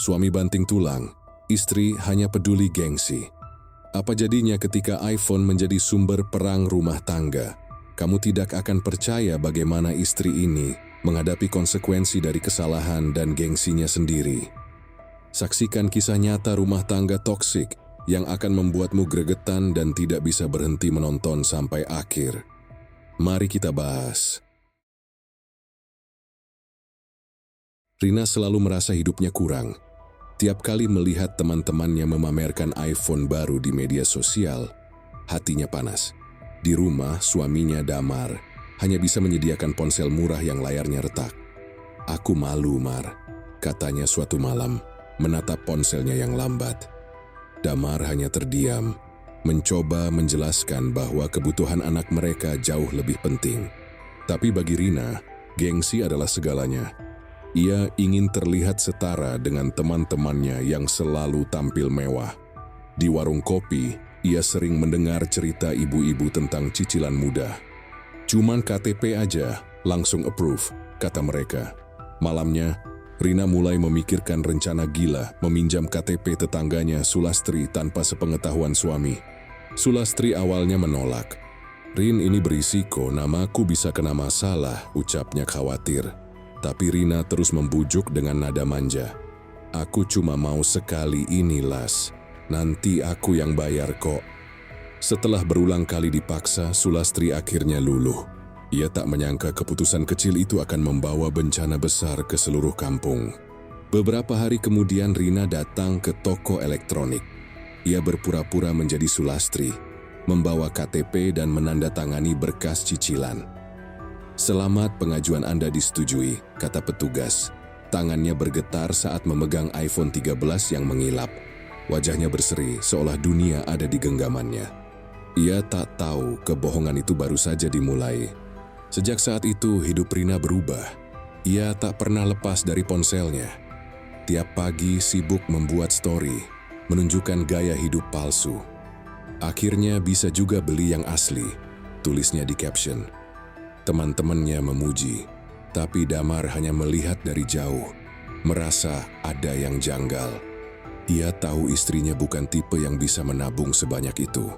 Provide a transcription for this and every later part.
Suami banting tulang, istri hanya peduli gengsi. Apa jadinya ketika iPhone menjadi sumber perang rumah tangga? Kamu tidak akan percaya bagaimana istri ini menghadapi konsekuensi dari kesalahan dan gengsinya sendiri. Saksikan kisah nyata rumah tangga toksik yang akan membuatmu gregetan dan tidak bisa berhenti menonton sampai akhir. Mari kita bahas. Rina selalu merasa hidupnya kurang. Tiap kali melihat teman-temannya memamerkan iPhone baru di media sosial, hatinya panas. Di rumah, suaminya Damar hanya bisa menyediakan ponsel murah yang layarnya retak. "Aku malu, Mar," katanya suatu malam, menatap ponselnya yang lambat. Damar hanya terdiam, mencoba menjelaskan bahwa kebutuhan anak mereka jauh lebih penting. Tapi bagi Rina, gengsi adalah segalanya. Ia ingin terlihat setara dengan teman-temannya yang selalu tampil mewah. Di warung kopi, ia sering mendengar cerita ibu-ibu tentang cicilan mudah. "Cuman KTP aja, langsung approve," kata mereka. Malamnya, Rina mulai memikirkan rencana gila meminjam KTP tetangganya Sulastri tanpa sepengetahuan suami. Sulastri awalnya menolak. "Rin, ini berisiko, namaku bisa kena masalah," ucapnya khawatir. Tapi Rina terus membujuk dengan nada manja. "Aku cuma mau sekali ini, Las. Nanti aku yang bayar kok." Setelah berulang kali dipaksa, Sulastri akhirnya luluh. Ia tak menyangka keputusan kecil itu akan membawa bencana besar ke seluruh kampung. Beberapa hari kemudian Rina datang ke toko elektronik. Ia berpura-pura menjadi Sulastri, membawa KTP dan menandatangani berkas cicilan. "Selamat, pengajuan Anda disetujui," kata petugas. Tangannya bergetar saat memegang iPhone 13 yang mengilap. Wajahnya berseri seolah dunia ada di genggamannya. Ia tak tahu kebohongan itu baru saja dimulai. Sejak saat itu hidup Rina berubah. Ia tak pernah lepas dari ponselnya. Tiap pagi sibuk membuat story, menunjukkan gaya hidup palsu. "Akhirnya bisa juga beli yang asli," tulisnya di caption. Teman-temannya memuji, tapi Damar hanya melihat dari jauh, merasa ada yang janggal. Ia tahu istrinya bukan tipe yang bisa menabung sebanyak itu.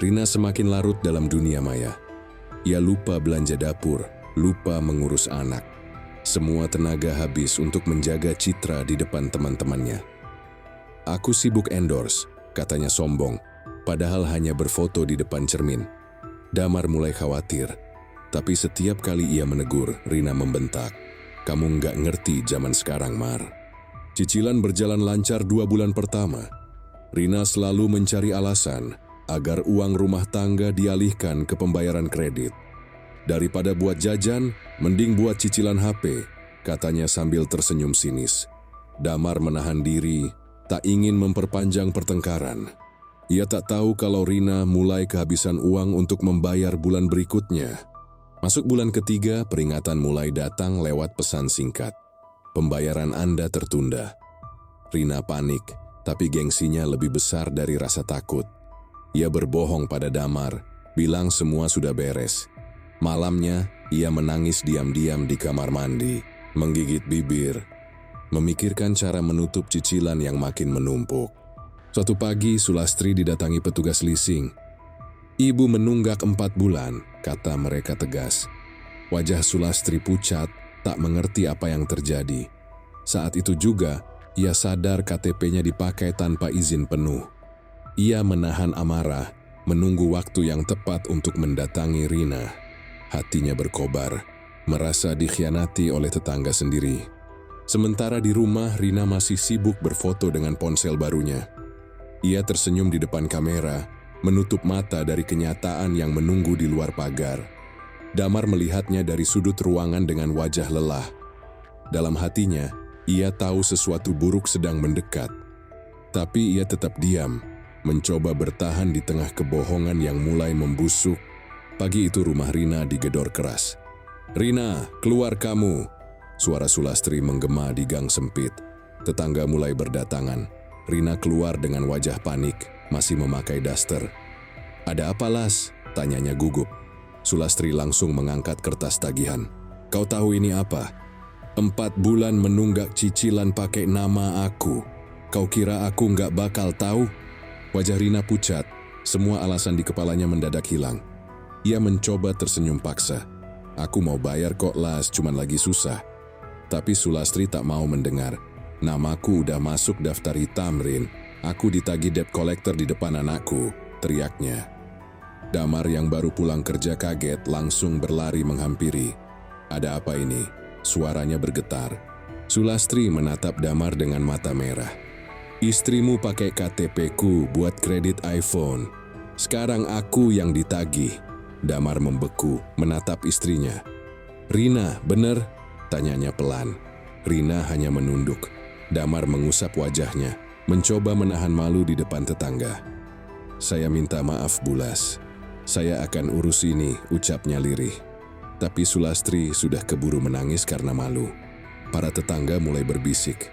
Rina semakin larut dalam dunia maya. Ia lupa belanja dapur, lupa mengurus anak. Semua tenaga habis untuk menjaga citra di depan teman-temannya. "Aku sibuk endorse," katanya sombong, padahal hanya berfoto di depan cermin. Damar mulai khawatir. Tapi setiap kali ia menegur, Rina membentak. "Kamu nggak ngerti zaman sekarang, Mar." Cicilan berjalan lancar 2 bulan pertama. Rina selalu mencari alasan agar uang rumah tangga dialihkan ke pembayaran kredit. "Daripada buat jajan, mending buat cicilan HP," katanya sambil tersenyum sinis. Damar menahan diri, tak ingin memperpanjang pertengkaran. Ia tak tahu kalau Rina mulai kehabisan uang untuk membayar bulan berikutnya. Masuk bulan ketiga, peringatan mulai datang lewat pesan singkat. "Pembayaran Anda tertunda." Rina panik, tapi gengsinya lebih besar dari rasa takut. Ia berbohong pada Damar, bilang semua sudah beres. Malamnya, ia menangis diam-diam di kamar mandi, menggigit bibir, memikirkan cara menutup cicilan yang makin menumpuk. Suatu pagi, Sulastri didatangi petugas leasing. "Ibu menunggak 4 bulan, kata mereka tegas. Wajah Sulastri pucat, tak mengerti apa yang terjadi. Saat itu juga, ia sadar KTP-nya dipakai tanpa izin penuh. Ia menahan amarah, menunggu waktu yang tepat untuk mendatangi Rina. Hatinya berkobar, merasa dikhianati oleh tetangga sendiri. Sementara di rumah, Rina masih sibuk berfoto dengan ponsel barunya. Ia tersenyum di depan kamera, menutup mata dari kenyataan yang menunggu di luar pagar. Damar melihatnya dari sudut ruangan dengan wajah lelah. Dalam hatinya, ia tahu sesuatu buruk sedang mendekat. Tapi ia tetap diam, mencoba bertahan di tengah kebohongan yang mulai membusuk. Pagi itu rumah Rina digedor keras. "Rina, keluar kamu!" Suara Sulastri menggema di gang sempit. Tetangga mulai berdatangan. Rina keluar dengan wajah panik, masih memakai daster. "Ada apa, Las?" tanyanya gugup. Sulastri langsung mengangkat kertas tagihan. "Kau tahu ini apa?" 4 bulan menunggak cicilan pakai nama aku. Kau kira aku nggak bakal tahu? Wajah Rina pucat, semua alasan di kepalanya mendadak hilang. Ia mencoba tersenyum paksa. Aku mau bayar kok Las, cuman lagi susah. Tapi Sulastri tak mau mendengar. Namaku udah masuk daftar hitam, Rin. Aku ditagih debt collector di depan anakku, teriaknya. Damar yang baru pulang kerja kaget langsung berlari menghampiri. Ada apa ini? Suaranya bergetar. Sulastri menatap Damar dengan mata merah. Istrimu pakai KTP-ku buat kredit iPhone. Sekarang aku yang ditagih. Damar membeku, menatap istrinya. Rina, bener? Tanyanya pelan. Rina hanya menunduk. Damar mengusap wajahnya, mencoba menahan malu di depan tetangga. Saya minta maaf, Bulas. Saya akan urus ini, ucapnya lirih. Tapi Sulastri sudah keburu menangis karena malu. Para tetangga mulai berbisik.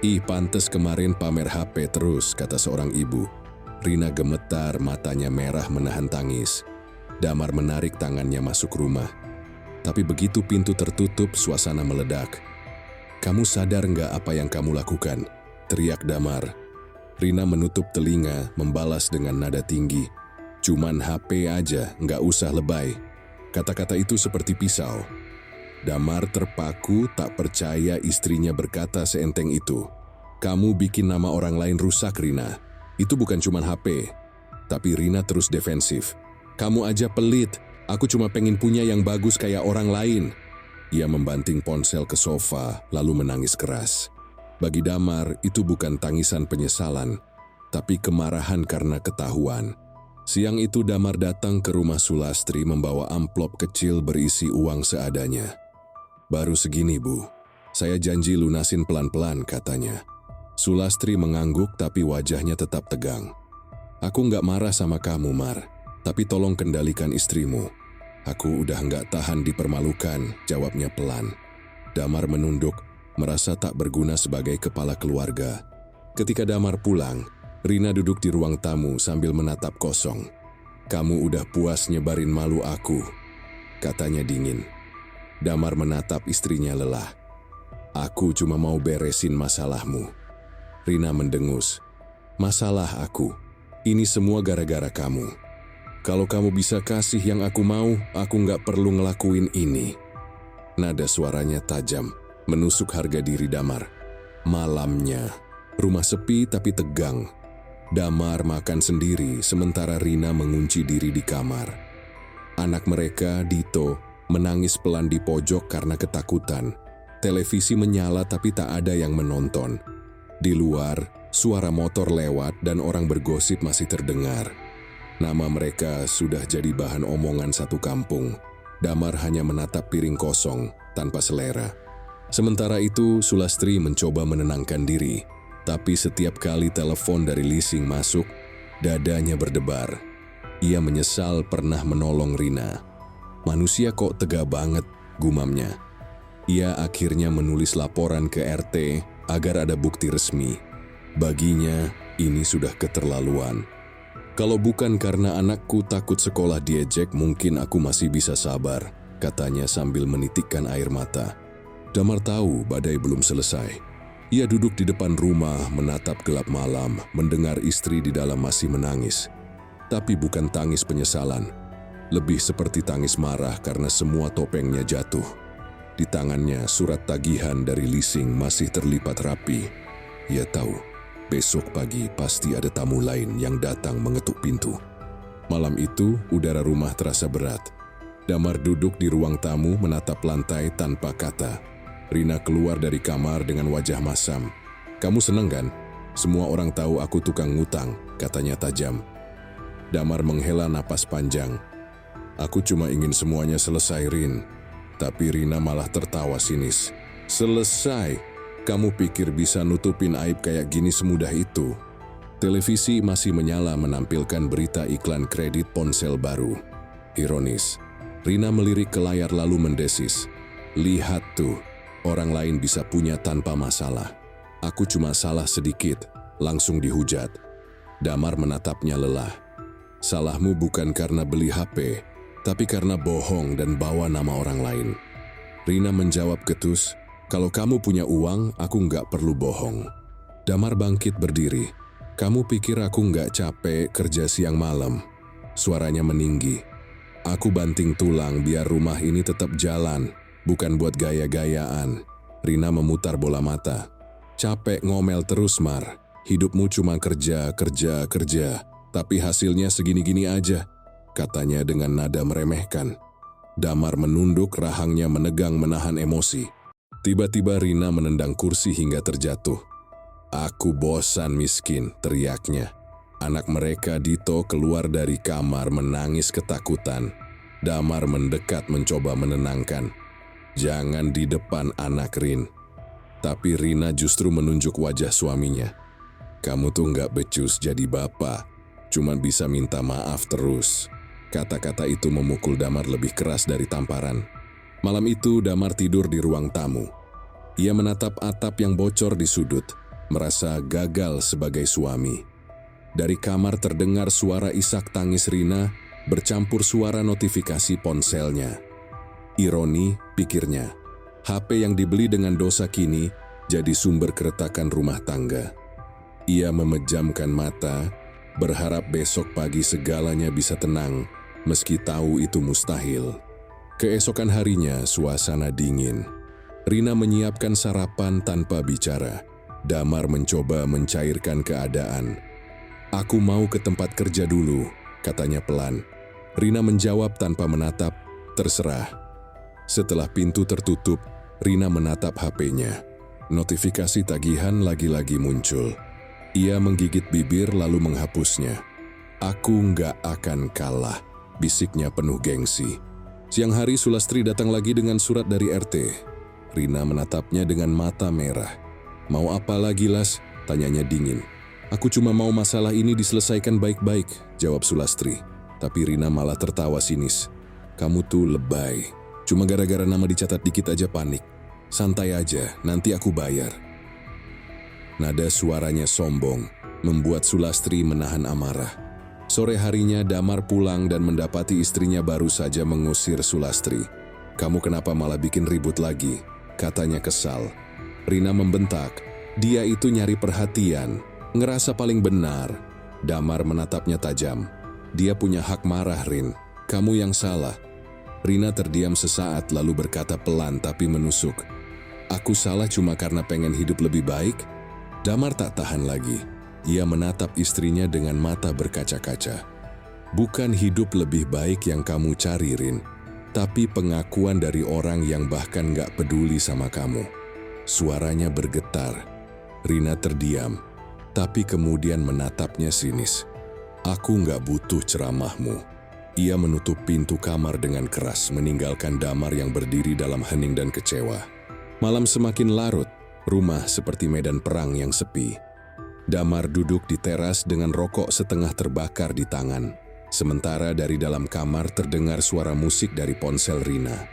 Ih, pantes kemarin pamer HP terus, kata seorang ibu. Rina gemetar, matanya merah menahan tangis. Damar menarik tangannya masuk rumah. Tapi begitu pintu tertutup, suasana meledak. Kamu sadar nggak apa yang kamu lakukan? Teriak Damar. Rina menutup telinga, membalas dengan nada tinggi. Cuman HP aja, nggak usah lebay. Kata-kata itu seperti pisau. Damar terpaku, tak percaya istrinya berkata seenteng itu. Kamu bikin nama orang lain rusak, Rina. Itu bukan cuma HP. Tapi Rina terus defensif. Kamu aja pelit. Aku cuma pengen punya yang bagus kayak orang lain. Ia membanting ponsel ke sofa, lalu menangis keras. Bagi Damar, itu bukan tangisan penyesalan, tapi kemarahan karena ketahuan. Siang itu Damar datang ke rumah Sulastri membawa amplop kecil berisi uang seadanya. Baru segini, Bu. Saya janji lunasin pelan-pelan, katanya. Sulastri mengangguk tapi wajahnya tetap tegang. Aku nggak marah sama kamu, Mar. Tapi tolong kendalikan istrimu. Aku udah nggak tahan dipermalukan, jawabnya pelan. Damar menunduk, merasa tak berguna sebagai kepala keluarga. Ketika Damar pulang, Rina duduk di ruang tamu sambil menatap kosong. Kamu udah puas nyebarin malu aku, katanya dingin. Damar menatap istrinya lelah. Aku cuma mau beresin masalahmu. Rina mendengus. Masalah aku? Ini semua gara-gara kamu. Kalau kamu bisa kasih yang aku mau, aku nggak perlu ngelakuin ini. Nada suaranya tajam, menusuk harga diri Damar. Malamnya, rumah sepi tapi tegang. Damar makan sendiri sementara Rina mengunci diri di kamar. Anak mereka, Dito, menangis pelan di pojok karena ketakutan. Televisi menyala tapi tak ada yang menonton. Di luar, suara motor lewat dan orang bergosip masih terdengar. Nama mereka sudah jadi bahan omongan satu kampung. Damar hanya menatap piring kosong, tanpa selera. Sementara itu, Sulastri mencoba menenangkan diri. Tapi setiap kali telepon dari leasing masuk, dadanya berdebar. Ia menyesal pernah menolong Rina. Manusia kok tega banget, gumamnya. Ia akhirnya menulis laporan ke RT agar ada bukti resmi. Baginya, ini sudah keterlaluan. Kalau bukan karena anakku takut sekolah diejek, mungkin aku masih bisa sabar, katanya sambil menitikkan air mata. Damar tahu badai belum selesai. Ia duduk di depan rumah, menatap gelap malam, mendengar istri di dalam masih menangis. Tapi bukan tangis penyesalan, lebih seperti tangis marah karena semua topengnya jatuh. Di tangannya surat tagihan dari leasing masih terlipat rapi. Ia tahu, besok pagi pasti ada tamu lain yang datang mengetuk pintu. Malam itu, udara rumah terasa berat. Damar duduk di ruang tamu menatap lantai tanpa kata. Rina keluar dari kamar dengan wajah masam. Kamu seneng kan? Semua orang tahu aku tukang ngutang, katanya tajam. Damar menghela napas panjang. Aku cuma ingin semuanya selesai, Rin. Tapi Rina malah tertawa sinis. Selesai? Kamu pikir bisa nutupin aib kayak gini semudah itu? Televisi masih menyala menampilkan berita iklan kredit ponsel baru. Ironis, Rina melirik ke layar lalu mendesis. Lihat tuh. Orang lain bisa punya tanpa masalah. Aku cuma salah sedikit, langsung dihujat. Damar menatapnya lelah. Salahmu bukan karena beli HP, tapi karena bohong dan bawa nama orang lain. Rina menjawab ketus, Kalau kamu punya uang, aku nggak perlu bohong. Damar bangkit berdiri. Kamu pikir aku nggak capek kerja siang malam? Suaranya meninggi. Aku banting tulang biar rumah ini tetap jalan, bukan buat gaya-gayaan. Rina memutar bola mata. Capek ngomel terus, Mar. Hidupmu cuma kerja, kerja, kerja. Tapi hasilnya segini-gini aja, katanya dengan nada meremehkan. Damar menunduk, rahangnya menegang menahan emosi. Tiba-tiba Rina menendang kursi hingga terjatuh. Aku bosan miskin, teriaknya. Anak mereka Dito keluar dari kamar menangis ketakutan. Damar mendekat mencoba menenangkan. Jangan di depan anak Rin. Tapi Rina justru menunjuk wajah suaminya. Kamu tuh nggak becus jadi bapak, cuma bisa minta maaf terus. Kata-kata itu memukul Damar lebih keras dari tamparan. Malam itu Damar tidur di ruang tamu. Ia menatap atap yang bocor di sudut, merasa gagal sebagai suami. Dari kamar terdengar suara isak tangis Rina bercampur suara notifikasi ponselnya. Ironi, pikirnya. HP yang dibeli dengan dosa kini jadi sumber keretakan rumah tangga. Ia memejamkan mata, berharap besok pagi segalanya bisa tenang, meski tahu itu mustahil. Keesokan harinya suasana dingin. Rina menyiapkan sarapan tanpa bicara. Damar mencoba mencairkan keadaan. Aku mau ke tempat kerja dulu, katanya pelan. Rina menjawab tanpa menatap, terserah. Setelah pintu tertutup, Rina menatap HP-nya. Notifikasi tagihan lagi-lagi muncul. Ia menggigit bibir lalu menghapusnya. Aku nggak akan kalah, bisiknya penuh gengsi. Siang hari Sulastri datang lagi dengan surat dari RT. Rina menatapnya dengan mata merah. Mau apa lagi, Las? Tanyanya dingin. Aku cuma mau masalah ini diselesaikan baik-baik, jawab Sulastri. Tapi Rina malah tertawa sinis. Kamu tuh lebay. Cuma gara-gara nama dicatat dikit aja panik. Santai aja, nanti aku bayar. Nada suaranya sombong, membuat Sulastri menahan amarah. Sore harinya Damar pulang dan mendapati istrinya baru saja mengusir Sulastri. Kamu kenapa malah bikin ribut lagi? Katanya kesal. Rina membentak. Dia itu nyari perhatian, ngerasa paling benar. Damar menatapnya tajam. Dia punya hak marah, Rin. Kamu yang salah. Rina terdiam sesaat lalu berkata pelan tapi menusuk. Aku salah cuma karena pengen hidup lebih baik? Damar tak tahan lagi. Ia menatap istrinya dengan mata berkaca-kaca. Bukan hidup lebih baik yang kamu cari, Rin, tapi pengakuan dari orang yang bahkan gak peduli sama kamu. Suaranya bergetar. Rina terdiam, tapi kemudian menatapnya sinis. Aku gak butuh ceramahmu. Ia menutup pintu kamar dengan keras, meninggalkan Damar yang berdiri dalam hening dan kecewa. Malam semakin larut, rumah seperti medan perang yang sepi. Damar duduk di teras dengan rokok setengah terbakar di tangan. Sementara dari dalam kamar terdengar suara musik dari ponsel Rina.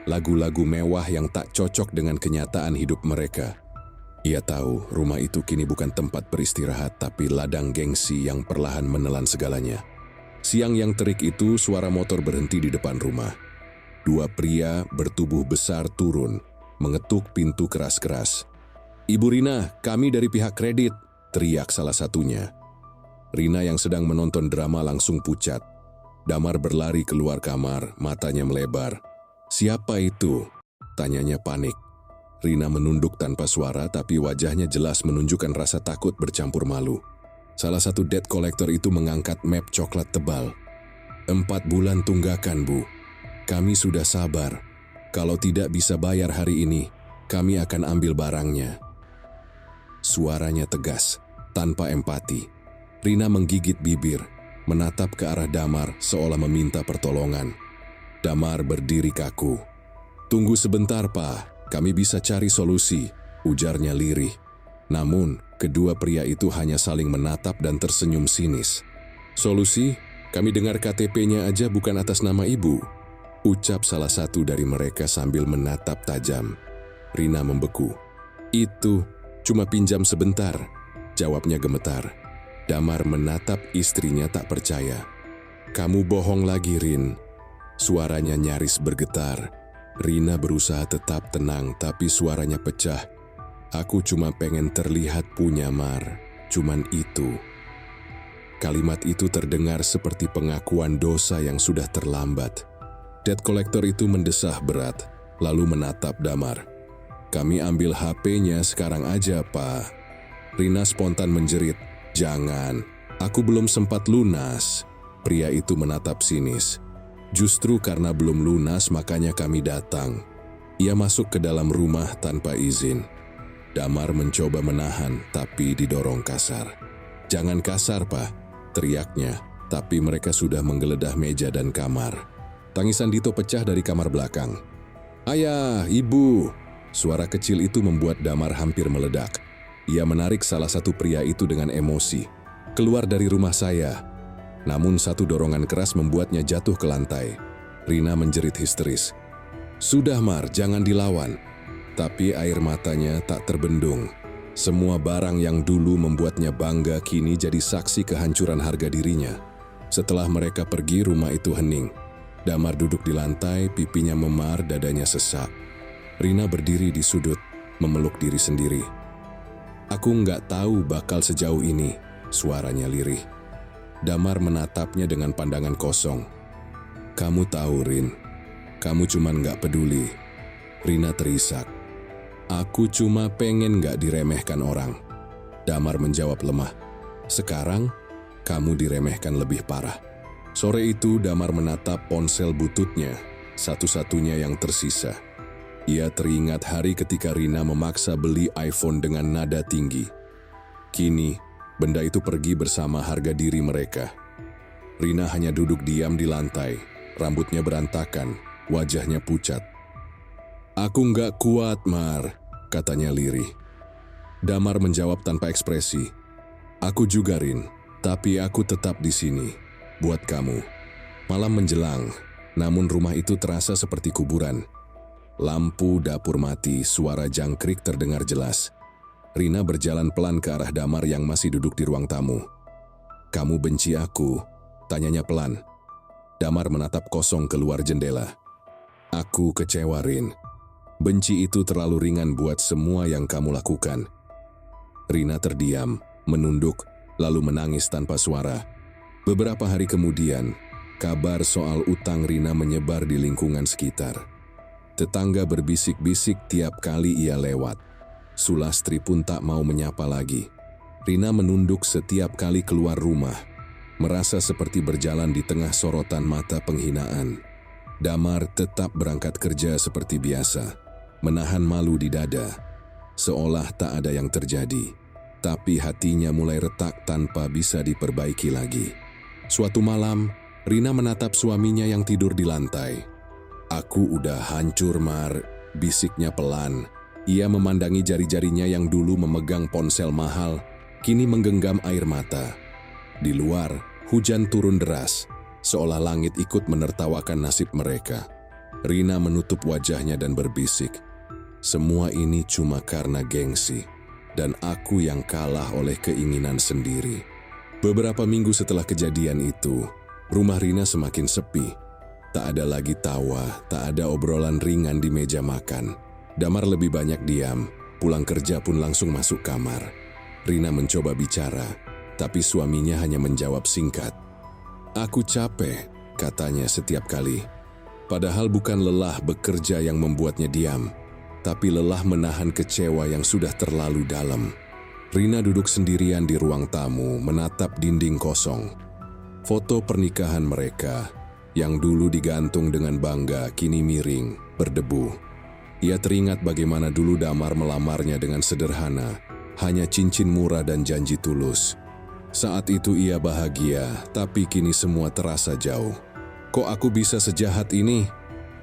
Lagu-lagu mewah yang tak cocok dengan kenyataan hidup mereka. Ia tahu rumah itu kini bukan tempat beristirahat, tapi ladang gengsi yang perlahan menelan segalanya. Siang yang terik itu, suara motor berhenti di depan rumah. Dua pria bertubuh besar turun, mengetuk pintu keras-keras. Ibu Rina, kami dari pihak kredit, teriak salah satunya. Rina yang sedang menonton drama langsung pucat. Damar berlari keluar kamar, matanya melebar. Siapa itu? Tanyanya panik. Rina menunduk tanpa suara, tapi wajahnya jelas menunjukkan rasa takut bercampur malu. Salah satu debt collector itu mengangkat map coklat tebal. 4 bulan tunggakan, Bu. Kami sudah sabar. Kalau tidak bisa bayar hari ini, kami akan ambil barangnya. Suaranya tegas, tanpa empati. Rina menggigit bibir, menatap ke arah Damar seolah meminta pertolongan. Damar berdiri kaku. Tunggu sebentar, Pak. Kami bisa cari solusi, ujarnya lirih. Namun, kedua pria itu hanya saling menatap dan tersenyum sinis. Solusi? Kami dengar KTP-nya aja bukan atas nama ibu, ucap salah satu dari mereka sambil menatap tajam. Rina membeku. Itu cuma pinjam sebentar, jawabnya gemetar. Damar menatap istrinya tak percaya. Kamu bohong lagi, Rin. Suaranya nyaris bergetar. Rina berusaha tetap tenang, tapi suaranya pecah. Aku cuma pengen terlihat punya, Mar. Cuman itu. Kalimat itu terdengar seperti pengakuan dosa yang sudah terlambat. Debt collector itu mendesah berat, lalu menatap Damar. Kami ambil HP-nya sekarang aja, Pak. Rina spontan menjerit, jangan, aku belum sempat lunas. Pria itu menatap sinis. Justru karena belum lunas makanya kami datang. Ia masuk ke dalam rumah tanpa izin. Damar mencoba menahan, tapi didorong kasar. Jangan kasar, Pak, teriaknya, tapi mereka sudah menggeledah meja dan kamar. Tangisan Dito pecah dari kamar belakang. Ayah, ibu! Suara kecil itu membuat Damar hampir meledak. Ia menarik salah satu pria itu dengan emosi. Keluar dari rumah saya. Namun satu dorongan keras membuatnya jatuh ke lantai. Rina menjerit histeris. Sudah, Mar, jangan dilawan. Tapi air matanya tak terbendung. Semua barang yang dulu membuatnya bangga kini jadi saksi kehancuran harga dirinya. Setelah mereka pergi, rumah itu hening. Damar duduk di lantai, pipinya memar, dadanya sesak. Rina berdiri di sudut, memeluk diri sendiri. Aku nggak tahu bakal sejauh ini, suaranya lirih. Damar menatapnya dengan pandangan kosong. Kamu tahu, Rin, kamu cuman nggak peduli. Rina terisak. Aku cuma pengen nggak diremehkan orang. Damar menjawab lemah. Sekarang, kamu diremehkan lebih parah. Sore itu Damar menatap ponsel bututnya, satu-satunya yang tersisa. Ia teringat hari ketika Rina memaksa beli iPhone dengan nada tinggi. Kini, benda itu pergi bersama harga diri mereka. Rina hanya duduk diam di lantai, rambutnya berantakan, wajahnya pucat. Aku nggak kuat, Mar, katanya lirih. Damar menjawab tanpa ekspresi. Aku juga, Rin, tapi aku tetap di sini, buat kamu. Malam menjelang, namun rumah itu terasa seperti kuburan. Lampu dapur mati, suara jangkrik terdengar jelas. Rina berjalan pelan ke arah Damar yang masih duduk di ruang tamu. Kamu benci aku? Tanyanya pelan. Damar menatap kosong keluar jendela. Aku kecewa, Rin. Benci itu terlalu ringan buat semua yang kamu lakukan. Rina terdiam, menunduk, lalu menangis tanpa suara. Beberapa hari kemudian, kabar soal utang Rina menyebar di lingkungan sekitar. Tetangga berbisik-bisik tiap kali ia lewat. Sulastri pun tak mau menyapa lagi. Rina menunduk setiap kali keluar rumah, merasa seperti berjalan di tengah sorotan mata penghinaan. Damar tetap berangkat kerja seperti biasa, menahan malu di dada, seolah tak ada yang terjadi. Tapi hatinya mulai retak tanpa bisa diperbaiki lagi. Suatu malam, Rina menatap suaminya yang tidur di lantai. Aku udah hancur, Mar, bisiknya pelan. Ia memandangi jari-jarinya yang dulu memegang ponsel mahal, kini menggenggam air mata. Di luar, hujan turun deras, seolah langit ikut menertawakan nasib mereka. Rina menutup wajahnya dan berbisik, semua ini cuma karena gengsi, dan aku yang kalah oleh keinginan sendiri. Beberapa minggu setelah kejadian itu, rumah Rina semakin sepi. Tak ada lagi tawa, tak ada obrolan ringan di meja makan. Damar lebih banyak diam, pulang kerja pun langsung masuk kamar. Rina mencoba bicara, tapi suaminya hanya menjawab singkat. Aku capek, katanya setiap kali. Padahal bukan lelah bekerja yang membuatnya diam, tapi lelah menahan kecewa yang sudah terlalu dalam. Rina duduk sendirian di ruang tamu, menatap dinding kosong. Foto pernikahan mereka yang dulu digantung dengan bangga kini miring, berdebu. Ia teringat bagaimana dulu Damar melamarnya dengan sederhana, hanya cincin murah dan janji tulus. Saat itu ia bahagia, tapi kini semua terasa jauh. Kok aku bisa sejahat ini?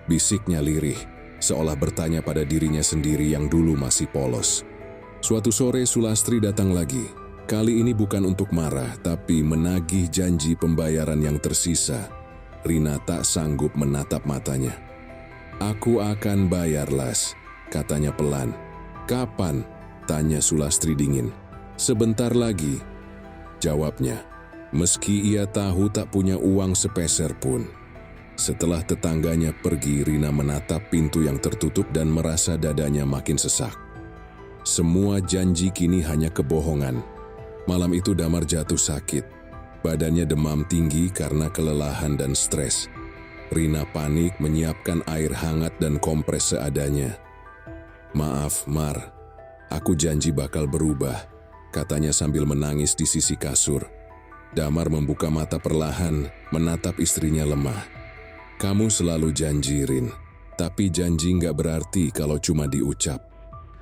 Bisiknya lirih, seolah bertanya pada dirinya sendiri yang dulu masih polos. Suatu sore Sulastri datang lagi. Kali ini bukan untuk marah, tapi menagih janji pembayaran yang tersisa. Rina tak sanggup menatap matanya. Aku akan bayar, Las, katanya pelan. Kapan? Tanya Sulastri dingin. Sebentar lagi, jawabnya. Meski ia tahu tak punya uang sepeser pun. Setelah tetangganya pergi, Rina menatap pintu yang tertutup dan merasa dadanya makin sesak. Semua janji kini hanya kebohongan. Malam itu Damar jatuh sakit. Badannya demam tinggi karena kelelahan dan stres. Rina panik menyiapkan air hangat dan kompres seadanya. "Maaf, Mar. Aku janji bakal berubah," katanya sambil menangis di sisi kasur. Damar membuka mata perlahan, menatap istrinya lemah. "Kamu selalu janji, Rin. Tapi janji nggak berarti kalau cuma diucap."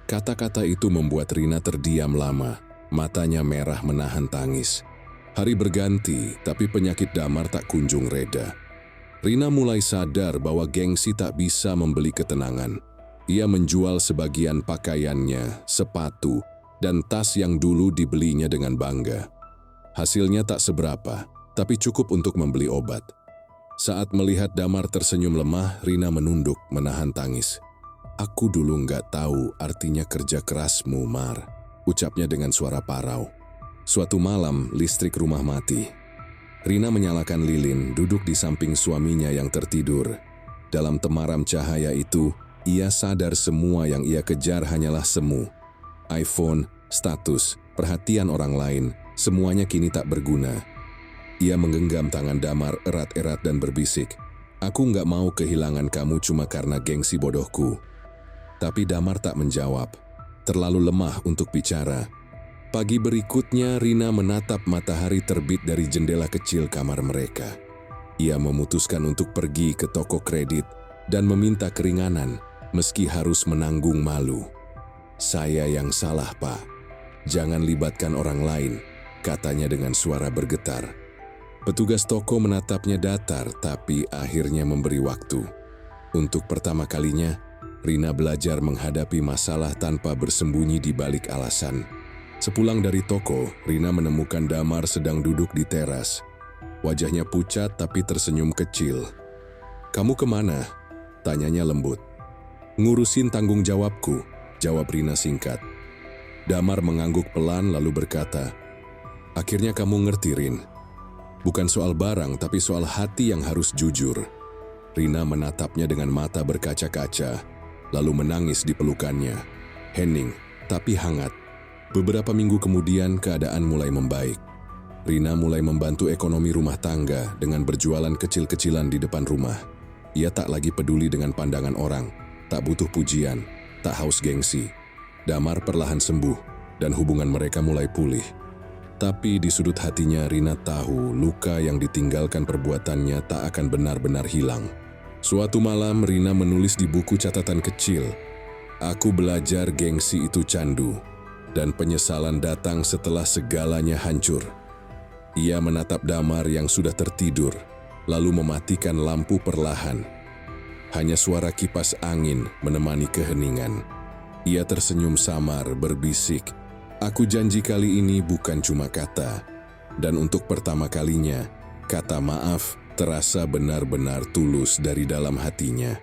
Kata-kata itu membuat Rina terdiam lama. Matanya merah menahan tangis. Hari berganti, tapi penyakit Damar tak kunjung reda. Rina mulai sadar bahwa gengsi tak bisa membeli ketenangan. Ia menjual sebagian pakaiannya, sepatu, dan tas yang dulu dibelinya dengan bangga. Hasilnya tak seberapa, tapi cukup untuk membeli obat. Saat melihat Damar tersenyum lemah, Rina menunduk, menahan tangis. "Aku dulu nggak tahu artinya kerja kerasmu, Mar," ucapnya dengan suara parau. Suatu malam, listrik rumah mati. Rina menyalakan lilin, duduk di samping suaminya yang tertidur. Dalam temaram cahaya itu, ia sadar semua yang ia kejar hanyalah semu. iPhone, status, perhatian orang lain, semuanya kini tak berguna. Ia menggenggam tangan Damar erat-erat dan berbisik, "Aku nggak mau kehilangan kamu cuma karena gengsi bodohku." Tapi Damar tak menjawab, terlalu lemah untuk bicara. Pagi berikutnya, Rina menatap matahari terbit dari jendela kecil kamar mereka. Ia memutuskan untuk pergi ke toko kredit dan meminta keringanan, meski harus menanggung malu. "Saya yang salah, Pak. Jangan libatkan orang lain," katanya dengan suara bergetar. Petugas toko menatapnya datar, tapi akhirnya memberi waktu. Untuk pertama kalinya, Rina belajar menghadapi masalah tanpa bersembunyi di balik alasan. Sepulang dari toko, Rina menemukan Damar sedang duduk di teras. Wajahnya pucat tapi tersenyum kecil. "Kamu kemana?" tanyanya lembut. "Ngurusin tanggung jawabku," jawab Rina singkat. Damar mengangguk pelan lalu berkata, "Akhirnya kamu ngerti, Rin. Bukan soal barang tapi soal hati yang harus jujur." Rina menatapnya dengan mata berkaca-kaca, lalu menangis di pelukannya. Hening, tapi hangat. Beberapa minggu kemudian, keadaan mulai membaik. Rina mulai membantu ekonomi rumah tangga dengan berjualan kecil-kecilan di depan rumah. Ia tak lagi peduli dengan pandangan orang, tak butuh pujian, tak haus gengsi. Damar perlahan sembuh, dan hubungan mereka mulai pulih. Tapi di sudut hatinya, Rina tahu luka yang ditinggalkan perbuatannya tak akan benar-benar hilang. Suatu malam, Rina menulis di buku catatan kecil, "Aku belajar gengsi itu candu." Dan penyesalan datang setelah segalanya hancur. Ia menatap Damar yang sudah tertidur, lalu mematikan lampu perlahan. Hanya suara kipas angin menemani keheningan. Ia tersenyum samar, berbisik, "Aku janji kali ini bukan cuma kata." Dan untuk pertama kalinya, kata maaf terasa benar-benar tulus dari dalam hatinya.